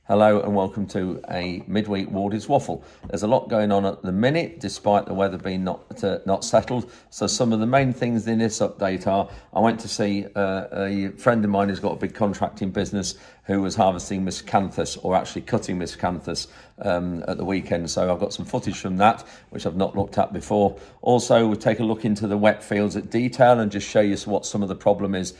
Hello and welcome to a midweek Wardy's Waffle. There's a lot going on at the minute, despite the weather being not settled. So some of the main things in this update are, I went to see a friend of mine who's got a big contracting business who was harvesting miscanthus, or actually cutting miscanthus at the weekend. So I've got some footage from that, which I've not looked at before. Also, we'll take a look into the wet fields at detail and just show you what some of the problem is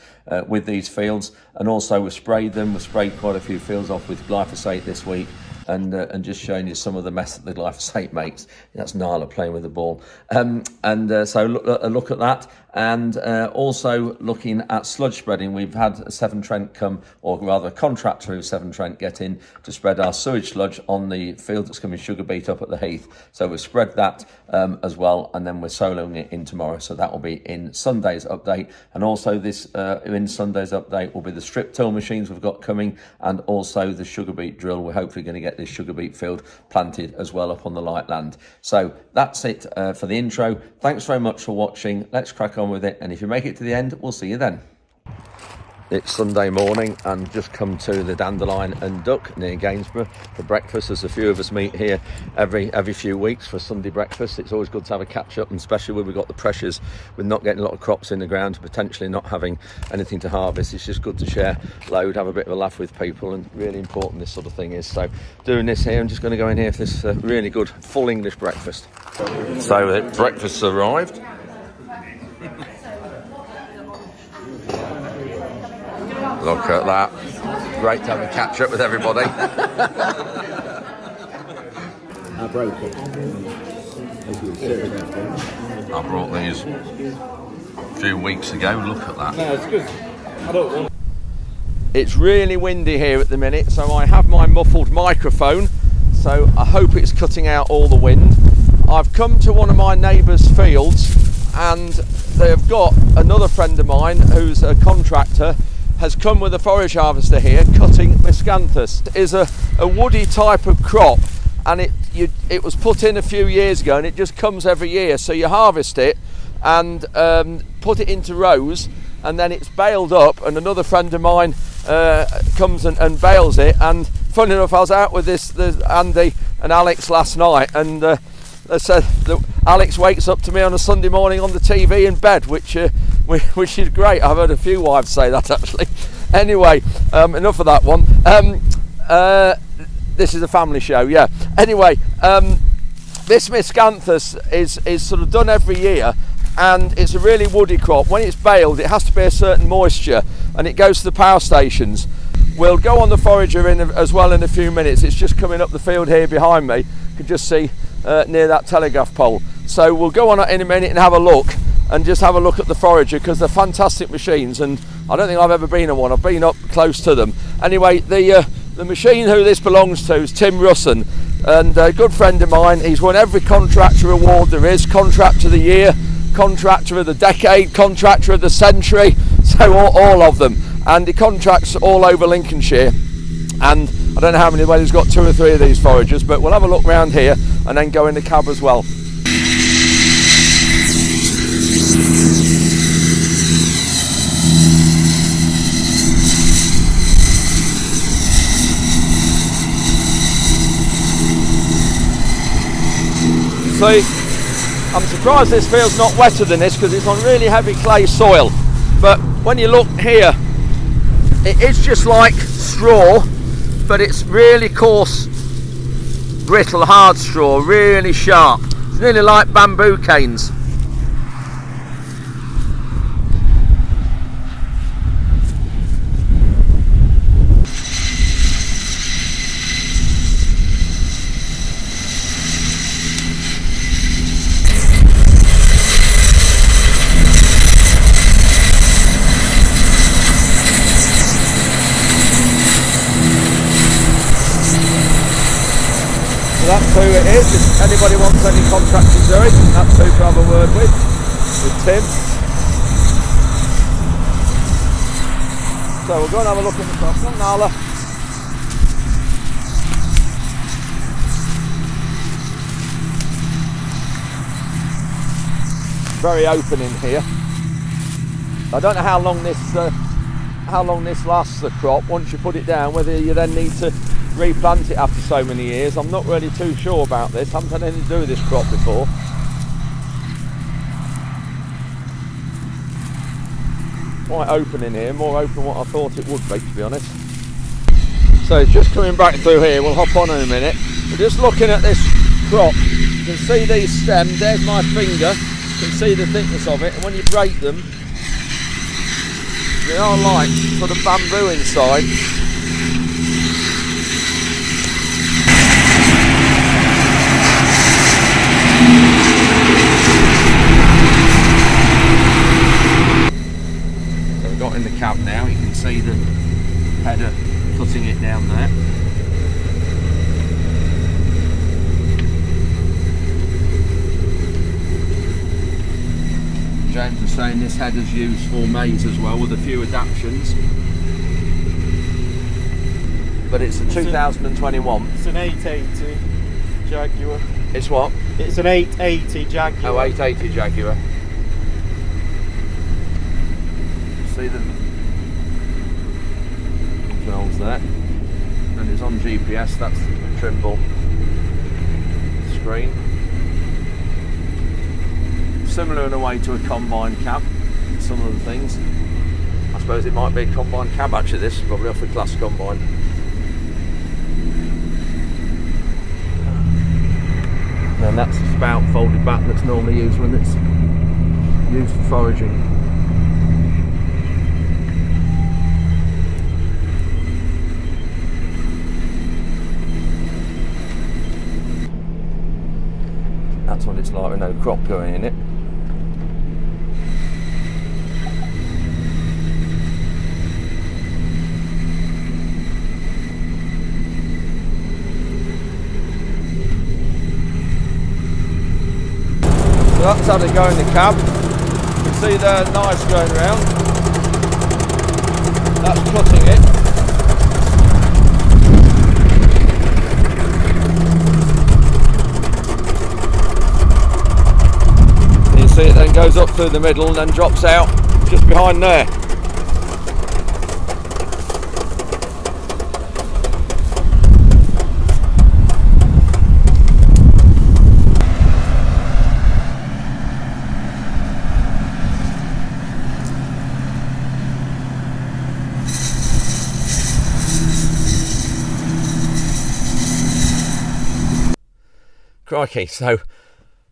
with these fields. And also we've sprayed them. We've sprayed quite a few fields off with glyphosate this week. And just showing you some of the mess that the glyphosate makes. That's Nala playing with the ball. So a look at that. And also looking at sludge spreading. We've had a Severn Trent come, or rather a contractor who Severn Trent get in to spread our sewage sludge on the field that's coming sugar beet up at the Heath. So we've spread that as well, and then we're soloing it in tomorrow. So that will be in Sunday's update. And also this in Sunday's update will be the strip till machines we've got coming, and also the sugar beet drill. We're hopefully going to get this sugar beet field planted as well up on the light land. So that's it for the intro. Thanks very much for watching. Let's crack on with it, and if you make it to the end, we'll see you then. It's Sunday morning and just come to the Dandelion and Duck near Gainsborough for breakfast. There's a few of us meet here every few weeks for Sunday breakfast. It's always good to have a catch up, and especially when we've got the pressures with not getting a lot of crops in the ground, potentially not having anything to harvest. It's just good to share load, have a bit of a laugh with people, and really important this sort of thing is. So doing this here, I'm just going to go in here for this really good full English breakfast. So breakfast's arrived. Look at that. Great to have a catch up with everybody. I broke it. I brought these a few weeks ago. Look at that. No, it's good. I don't want. It's really windy here at the minute, so I have my muffled microphone, so I hope it's cutting out all the wind. I've come to one of my neighbours' fields, and they've got another friend of mine who's a contractor has come with a forage harvester here cutting miscanthus. It is a woody type of crop, and it was put in a few years ago, and it just comes every year. So you harvest it and put it into rows, and then it's baled up, and another friend of mine comes and bales it. And funny enough, I was out with Andy and Alex last night, and they said that Alex wakes up to me on a Sunday morning on the TV in bed, which is great. I've heard a few wives say that actually. Anyway, enough of that one. This is a family show, yeah. Anyway, this miscanthus is sort of done every year, and it's a really woody crop. When it's baled, it has to be a certain moisture, and it goes to the power stations. We'll go on the forager as well in a few minutes. It's just coming up the field here behind me. You can just see near that telegraph pole. So we'll go on in a minute and have a look, and just have a look at the forager, because they're fantastic machines, and I don't think I've ever been on one. I've been up close to them. Anyway, the machine who this belongs to is Tim Russon, and a good friend of mine. He's won every contractor award there is: contractor of the year, contractor of the decade, contractor of the century, so all of them. And he contracts all over Lincolnshire, and I don't know how many, well, he's got 2 or 3 of these foragers, but we'll have a look round here and then go in the cab as well. See, I'm surprised this field's not wetter than this, because it's on really heavy clay soil. But when you look here, it is just like straw, but it's really coarse, brittle, hard straw, really sharp. It's nearly like bamboo canes. That's who it is. If anybody wants any contracting doing, that's who to have a word with Tim. So we'll go and have a look in the cross. Not Nala. Very open in here. I don't know how long this lasts, the crop, once you put it down, whether you then need to replant it after so many years. I'm not really too sure about this. I haven't had anything to do with this crop before. Quite open in here, more open than what I thought it would be, to be honest. So it's just coming back through here. We'll hop on in a minute. We're just looking at this crop. You can see these stems. There's my finger. You can see the thickness of it, and when you break them, they are like sort of bamboo inside. So we've got in the cab now. You can see the header cutting it down there. James was saying this header's used for maize as well, with a few adaptations. But it's a 2021. It's an 880 Jaguar. It's what? It's an 880 Jaguar. Oh, 880 Jaguar. See the controls there. And it's on GPS, that's the Trimble screen. Similar in a way to a combine cab, some of the things. I suppose it might be a combine cab actually, this is probably off a class combine. And that's the spout folded back that's normally used when it's used for foraging. That's what it's like with no crop going in it. So that's how they go in the cab. You can see the knives going around. That's cutting it. You see it then goes up through the middle and then drops out just behind there. Crikey, so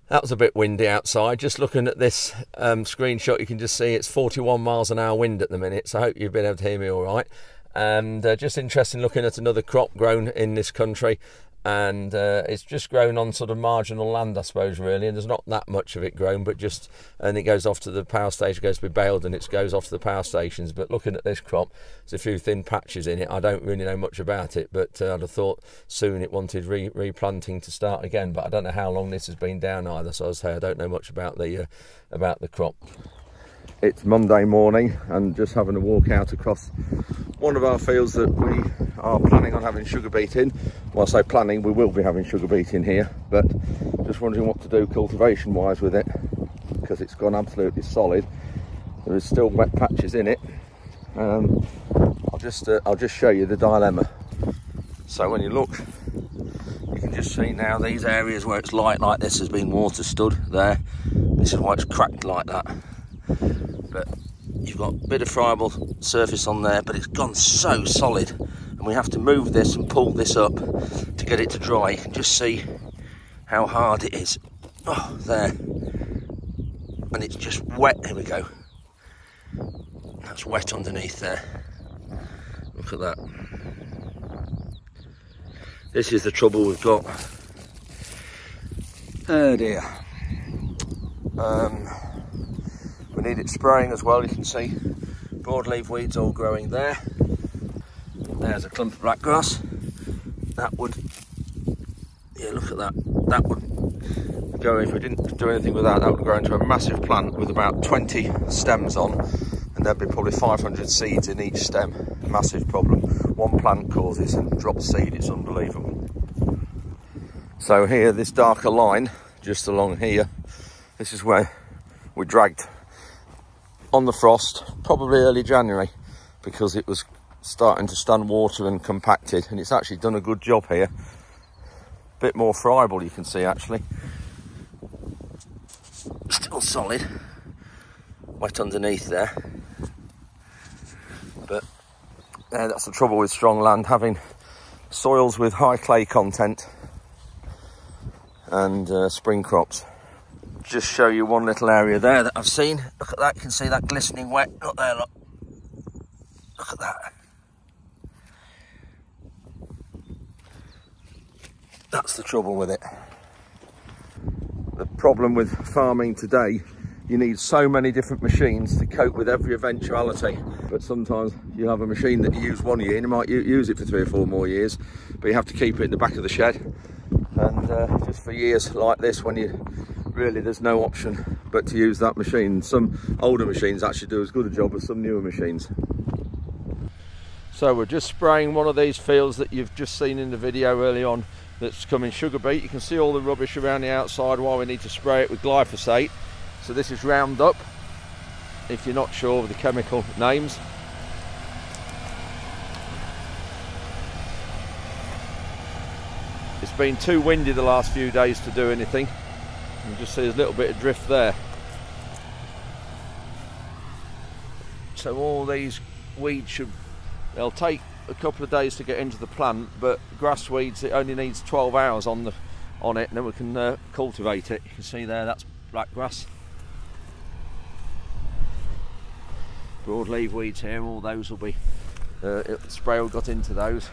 that was a bit windy outside. Just looking at this screenshot, you can just see it's 41 miles an hour wind at the minute, so I hope you've been able to hear me all right. And just interesting looking at another crop grown in this country, and it's just grown on sort of marginal land, I suppose, really, and there's not that much of it grown, but just, and it goes off to the power station, goes to be baled, and it goes off to the power stations. But looking at this crop, there's a few thin patches in it. I don't really know much about it, but I'd have thought soon it wanted replanting to start again, but I don't know how long this has been down either, so as I say, I don't know much about the crop. It's Monday morning and just having a walk out across one of our fields that we are planning on having sugar beet in. Well, I say planning, we will be having sugar beet in here, but just wondering what to do cultivation wise with it, because it's gone absolutely solid. There is still wet patches in it. I'll just show you the dilemma. So when you look, you can just see now these areas where it's light like this has been water stood there. This is why it's cracked like that. But you've got a bit of friable surface on there, but it's gone so solid, and we have to move this and pull this up to get it to dry. You can just see how hard it is. Oh, there. And it's just wet. Here we go. That's wet underneath there. Look at that. This is the trouble we've got. Oh dear. We need it spraying as well. You can see broadleaf weeds all growing there. There's a clump of blackgrass. That would, yeah, look at that. That would go, if we didn't do anything with that, that would grow into a massive plant with about 20 stems on, and there'd be probably 500 seeds in each stem. Massive problem. One plant causes and drops seed. It's unbelievable. So here, this darker line, just along here, this is where we dragged on the frost, probably early January, because it was starting to stand water and compacted, and it's actually done a good job here. Bit more friable, you can see, actually. Still solid. Wet underneath there. But that's the trouble with strong land, having soils with high clay content and spring crops. Just show you one little area there that I've seen. Look at that, you can see that glistening wet. Look there, look. Look at that. That's the trouble with it. The problem with farming today, you need so many different machines to cope with every eventuality. But sometimes you have a machine that you use 1 year and you might use it for 3 or 4 more years, but you have to keep it in the back of the shed. And just for years like this, when you really, there's no option but to use that machine. Some older machines actually do as good a job as some newer machines. So we're just spraying one of these fields that you've just seen in the video early on, that's coming sugar beet. You can see all the rubbish around the outside, why we need to spray it with glyphosate. So this is Roundup, if you're not sure of the chemical names. It's been too windy the last few days to do anything. You can just see there's a little bit of drift there. So all these weeds they'll take a couple of days to get into the plant, but grass weeds, it only needs 12 hours on it, and then we can cultivate it. You can see there, that's black grass. Broadleaf weeds here, all those will be, spray will got into those.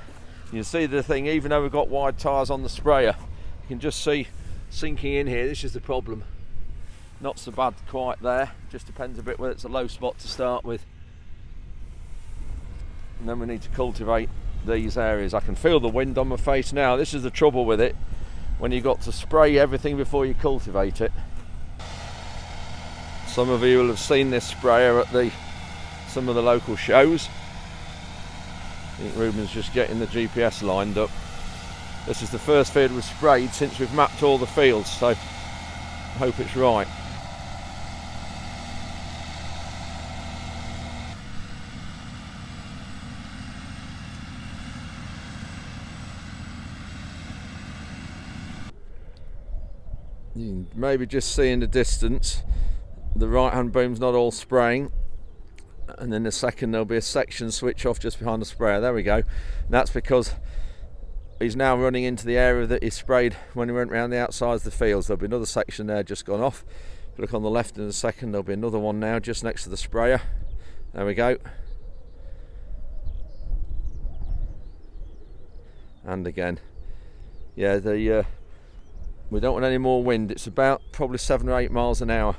You can see the thing, even though we've got wide tyres on the sprayer, you can just see sinking in here. This is the problem. Not so bad quite there, just depends a bit whether it's a low spot to start with. And then we need to cultivate these areas. I can feel the wind on my face now. This is the trouble with it, when you've got to spray everything before you cultivate it. Some of you will have seen this sprayer at some of the local shows. I think Ruben's just getting the GPS lined up. This is the first field we've sprayed since we've mapped all the fields, so I hope it's right. You can maybe just see in the distance, the right hand boom's not all spraying, and then the second there'll be a section switch off just behind the sprayer. There we go. And that's because he's now running into the area that he sprayed when he went round the outsides of the fields. There'll be another section there just gone off. If you look on the left in a second, there'll be another one now just next to the sprayer. There we go. And again. Yeah, we don't want any more wind. It's about probably 7 or 8 miles an hour.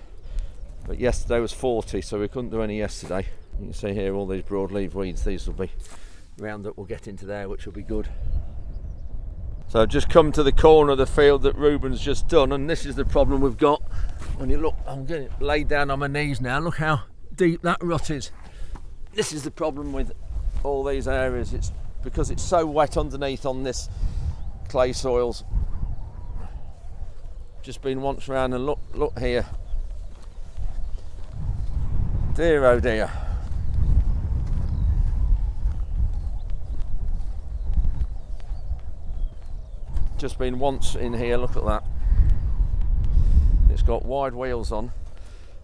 But yesterday was 40, so we couldn't do any yesterday. You can see here all these broadleaf weeds. These will be Roundup, we'll get into there, which will be good. So I've just come to the corner of the field that Ruben's just done, and this is the problem we've got. When you look, I'm getting laid down on my knees now. Look how deep that rut is. This is the problem with all these areas. It's because it's so wet underneath on this clay soils. Just been once round and look here. Dear oh dear. Just been once in here, look at that. It's got wide wheels on,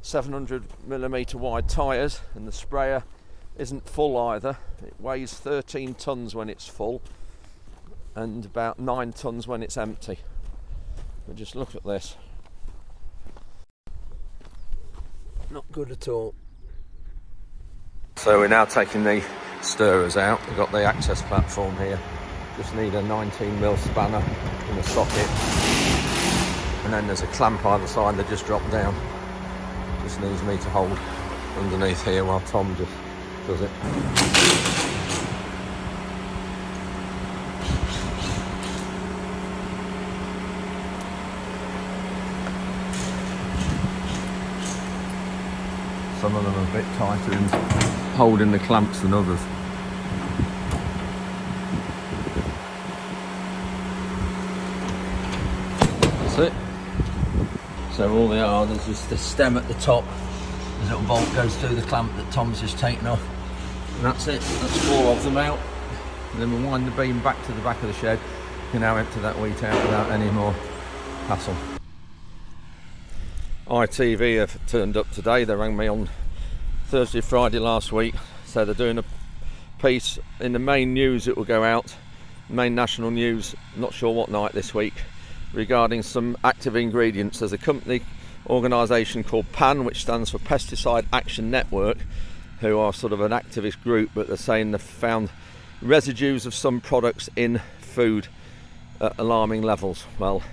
700mm wide tyres, and the sprayer isn't full either. It weighs 13 tonnes when it's full and about 9 tonnes when it's empty. But just look at this. Not good at all. So we're now taking the stirrers out. We've got the access platform here. Just need a 19mm spanner in the socket. And then there's a clamp either side that just dropped down. Just needs me to hold underneath here while Tom just does it. Some of them are a bit tighter in holding the clamps than others. That's it. So all they are, there's just the stem at the top. The little bolt goes through the clamp that Tom's just taken off. And that's it, that's 4 of them out. And then we'll wind the beam back to the back of the shed. You can now empty that wheat out without any more hassle. ITV have turned up today. They rang me on Thursday, Friday last week. So they're doing a piece in the main news. It will go out, main national news, not sure what night this week, regarding some active ingredients. There's a company organisation called PAN, which stands for Pesticide Action Network, who are sort of an activist group, but they're saying they've found residues of some products in food at alarming levels. Well,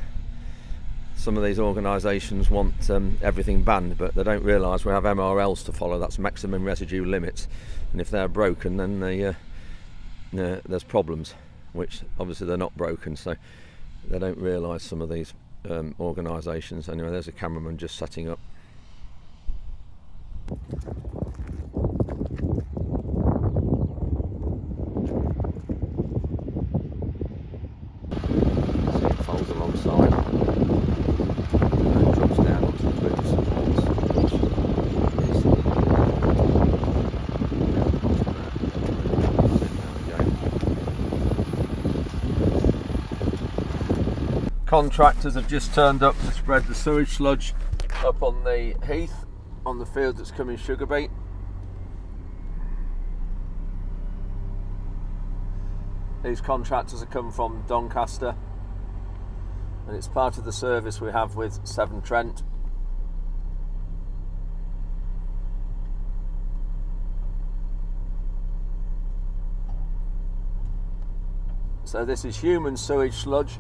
some of these organisations want everything banned, but they don't realise we have MRLs to follow. That's maximum residue limits, and if they're broken, then there's problems, which obviously they're not broken, so they don't realise, some of these organisations. Anyway, there's a cameraman just setting up. See, it folds alongside and drops down onto the boot supports. Contractors have just turned up to spread the sewage sludge up on the heath, on the field that's coming sugar beet. These contractors have come from Doncaster, and it's part of the service we have with Severn Trent. So this is human sewage sludge.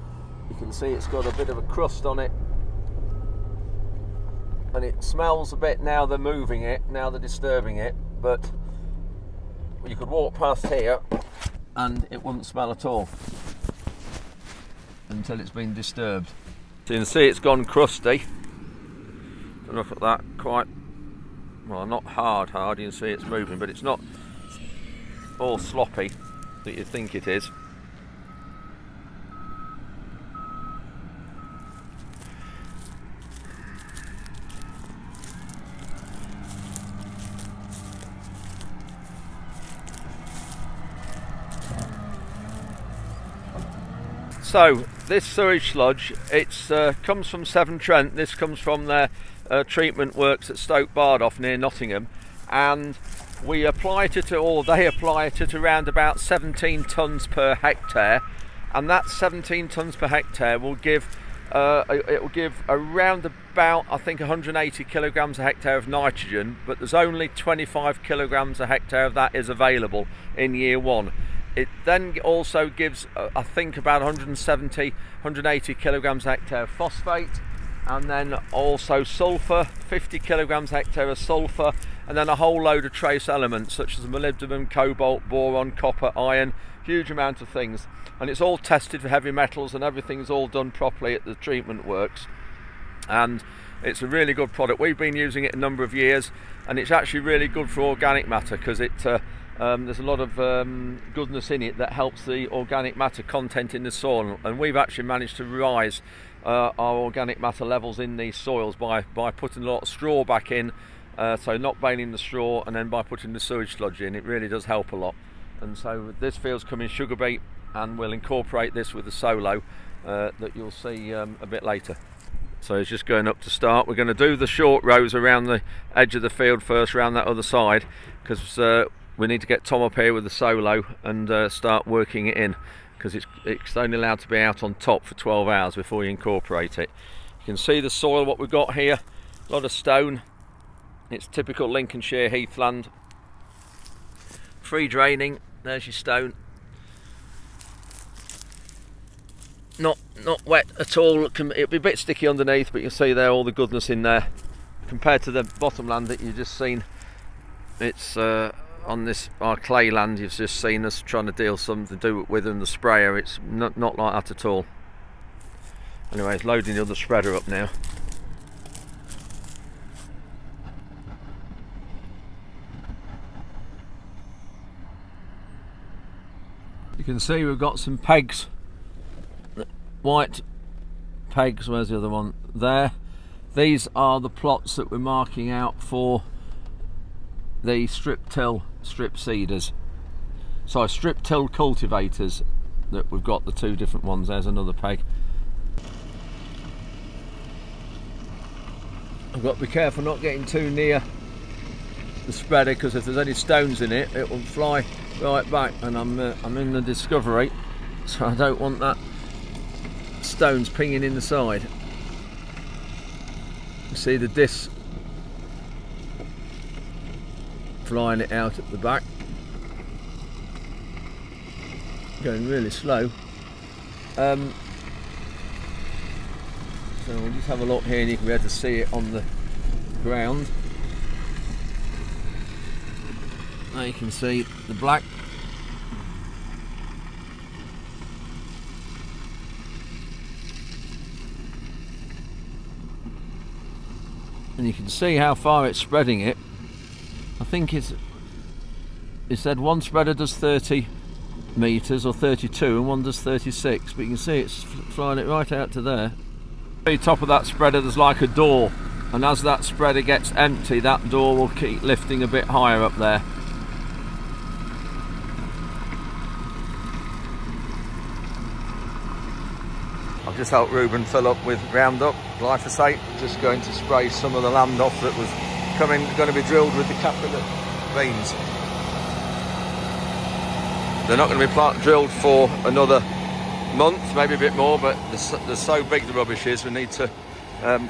You can see it's got a bit of a crust on it, and it smells a bit now they're moving it, now they're disturbing it, but you could walk past here and it wouldn't smell at all until it's been disturbed. So you can see it's gone crusty. Look at that, quite, well, not hard, you can see it's moving, but it's not all sloppy that you think it is. So this sewage sludge, it comes from Severn Trent. This comes from their treatment works at Stoke Bardoff near Nottingham, and we apply it to, or they apply it to around about 17 tonnes per hectare, and that 17 tonnes per hectare will give it will give around about, I think, 180 kilograms a hectare of nitrogen, but there's only 25 kilograms a hectare of that is available in year 1. It then also gives, I think, about 170, 180 kilograms a hectare of phosphate, and then also sulphur, 50 kilograms a hectare of sulphur, and then a whole load of trace elements such as molybdenum, cobalt, boron, copper, iron, huge amount of things. And it's all tested for heavy metals, and everything's all done properly at the treatment works. And it's a really good product. We've been using it a number of years, and it's actually really good for organic matter, because it there's a lot of goodness in it that helps the organic matter content in the soil, and we've actually managed to rise our organic matter levels in these soils by putting a lot of straw back in, so not baling the straw, and then by putting the sewage sludge in. It really does help a lot. And so this field's coming sugar beet, and we'll incorporate this with the solo that you'll see a bit later. So it's just going up to start. We're going to do the short rows around the edge of the field first, around that other side, because we need to get Tom up here with the solo and start working it in, because it's only allowed to be out on top for 12 hours before you incorporate it. You can see the soil, what we've got here, a lot of stone. It's typical Lincolnshire heathland. Free draining, there's your stone. Not wet at all. It'll be a bit sticky underneath, but you can see there all the goodness in there. Compared to the bottomland that you've just seen, it's on this our clay land you've just seen us trying to deal something to do with in the sprayer. It's not like that at all. Anyway, it's loading the other spreader up now. You can see we've got some pegs, white pegs. Where's the other one? There. These are the plots that we're marking out for the strip till strip seeders. So I strip-tilled cultivators that we've got, the two different ones. There's another peg. I've got to be careful not getting too near the spreader, because if there's any stones in it, it will fly right back, and I'm in the Discovery, so I don't want that stones pinging in the side. You see the disc flying it out at the back, going really slow. So we'll just have a look here, and you can be able to see it on the ground. Now you can see the black. And you can see how far it's spreading it. I think it said one spreader does 30 metres or 32 and one does 36, but you can see it's flying it right out to there. At the top of that spreader there's like a door, and as that spreader gets empty, that door will keep lifting a bit higher up there. I've just helped Ruben fill up with Roundup, glyphosate, just going to spray some of the land off that was going to be drilled with the capital beans. They're not going to be drilled for another month, maybe a bit more, but they're so big, the rubbish is, we need to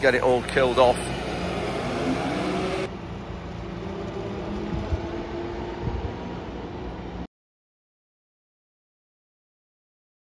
get it all killed off